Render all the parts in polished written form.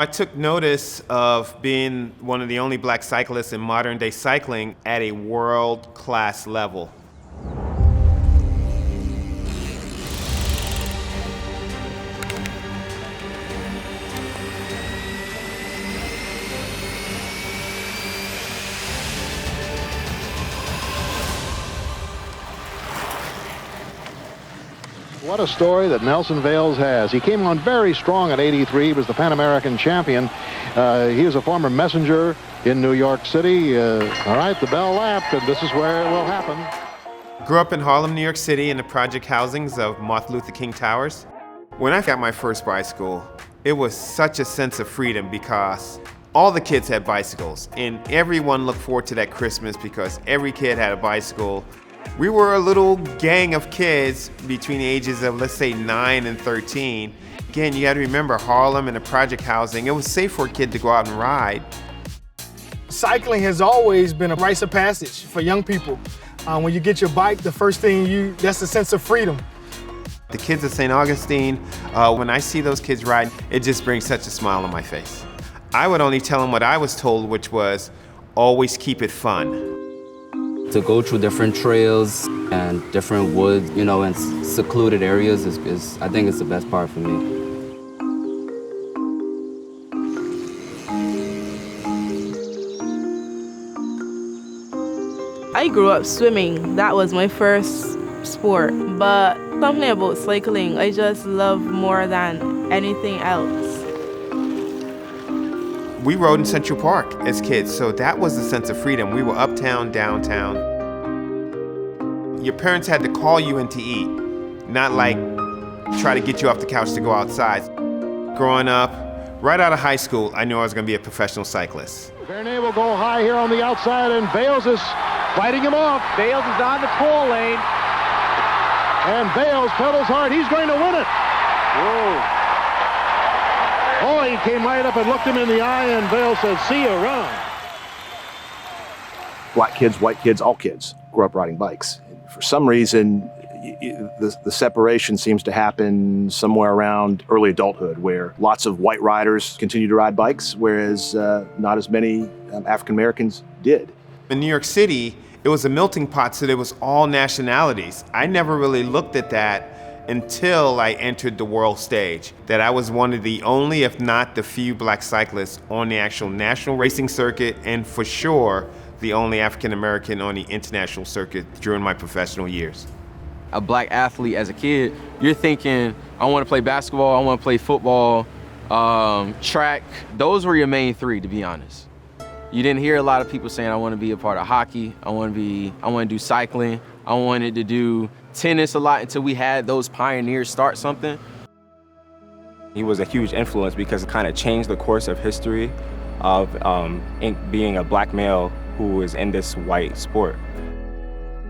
I took notice of being one of the only black cyclists in modern day cycling at a world-class level. What a story that Nelson Vails has. He came on very strong at 83. He was the Pan American champion. He is a former messenger in New York City. All right, the bell lapped, and this is where it will happen. Grew up in Harlem, New York City in the project housings of Martin Luther King Towers. When I got my first bicycle, it was such a sense of freedom because all the kids had bicycles, and everyone looked forward to that Christmas because every kid had a bicycle. We were a little gang of kids between the ages of, let's say, 9 and 13. Again, you got to remember Harlem and the project housing. It was safe for a kid to go out and ride. Cycling has always been a rite of passage for young people. When you get your bike, the first thing that's a sense of freedom. The kids at St. Augustine, when I see those kids ride, it just brings such a smile on my face. I would only tell them what I was told, which was always keep it fun. To go through different trails and different woods, and secluded areas is I think it's the best part for me. I grew up swimming. That was my first sport. But something about cycling I just love more than anything else. We rode in Central Park as kids, so that was a sense of freedom. We were uptown, downtown. Your parents had to call you in to eat, not like try to get you off the couch to go outside. Growing up, right out of high school, I knew I was going to be a professional cyclist. Vernet will go high here on the outside, and Vails is fighting him off. Vails is on the pole lane. And Vails pedals hard. He's going to win it. Whoa. Oh, he came right up and looked him in the eye, and Vails said, see you around. Black kids, white kids, all kids grew up riding bikes. For some reason, the separation seems to happen somewhere around early adulthood, where lots of white riders continue to ride bikes, whereas not as many African Americans did. In New York City, it was a melting pot, so there was all nationalities. I never really looked at that until I entered the world stage, that I was one of the only, if not the few, black cyclists on the actual national racing circuit, and for sure, the only African American on the international circuit during my professional years. A black athlete as a kid, you're thinking, I want to play basketball, I want to play football, track. Those were your main three, to be honest. You didn't hear a lot of people saying, I want to be a part of hockey, I want to do cycling, I wanted to do tennis a lot until we had those pioneers start something. He was a huge influence because it kind of changed the course of history of being a black male who is in this white sport.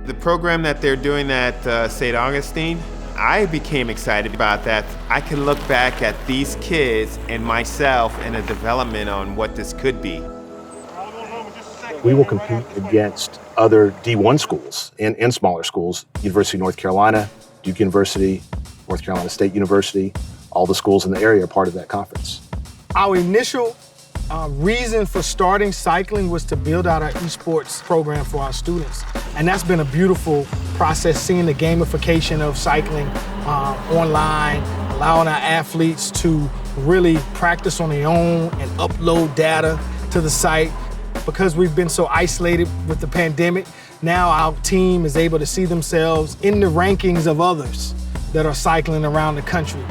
The program that they're doing at St. Augustine, I became excited about that. I can look back at these kids and myself and a development on what this could be. We will compete against other D1 schools and smaller schools, University of North Carolina, Duke University, North Carolina State University. All the schools in the area are part of that conference. Our initial reason for starting cycling was to build out our esports program for our students. And that's been a beautiful process, seeing the gamification of cycling online, allowing our athletes to really practice on their own and upload data to the site. Because we've been so isolated with the pandemic, now our team is able to see themselves in the rankings of others that are cycling around the country.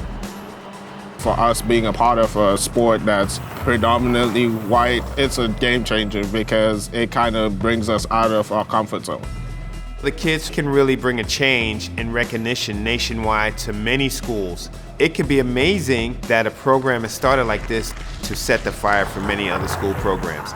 For us being a part of a sport that's predominantly white, it's a game changer because it kind of brings us out of our comfort zone. The kids can really bring a change and recognition nationwide to many schools. It can be amazing that a program has started like this to set the fire for many other school programs.